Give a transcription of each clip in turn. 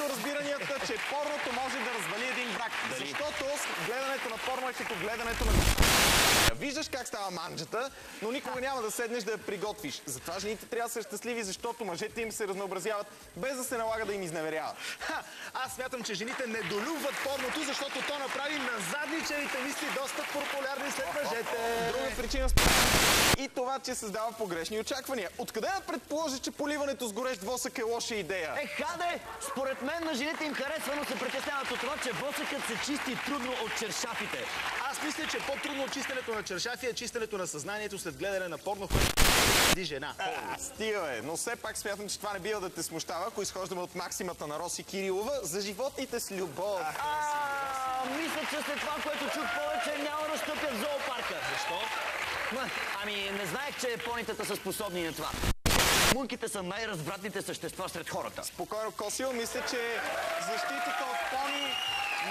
срещу разбиранията, че порното може да развали един брак. Защото гледането на порно е като гледането на... Виждаш как става манджата, но никога няма да седнеш да я приготвиш. Затова жените трябва да са щастливи, защото мъжете им се разнообразяват, без да се налага да им изневеряват. Аз смятам, че жените недолюбват порното, защото то направи назадничевите мисли доста популярни след мъжете. Друга причина и това, че създава погрешни очаквания. Откъде да предположиш, че поливането с горещ восък е лоша идея? Хаде! Според мен на жените им харесва, но се притесняват от това, че восъкът се чисти трудно от чершафите. Аз мисля, че по-трудно от чистенето на чершафи е чистенето на съзнанието след гледане на порно, което ди жена. Стига бе, но все пак смятам, че това не бива да те смущава, ако изхождаме от максимата на Роси Кирилова за животните с любов. Мисля, че след това, което чух повече, няма да стъпя в зоопарка. Защо? Ами, не знаех, че понитата са способни на това. Мунките са най-развратните същества сред хората. Спокойно, Косил, мисля, че защитата от пони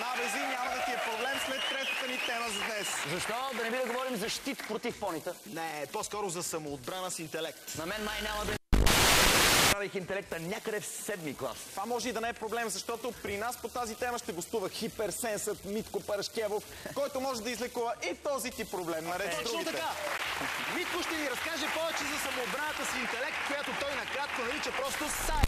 набези няма да ти е проблем след третата ни тема за днес. Защо? Да не би да говорим за щит против понита? Не, по-скоро за самоотбрана с интелект. На мен няма да правих интелекта някъде в 7-ми клас. Това може и да не е проблем, защото при нас по тази тема ще гостува хиперсенсът Митко Парашкевов, който може да излекува и този ти проблем, наред с Точно другите. така! Митко ще ни разкаже повече за самоотбраната си интелект, която той накратко нарича просто сай.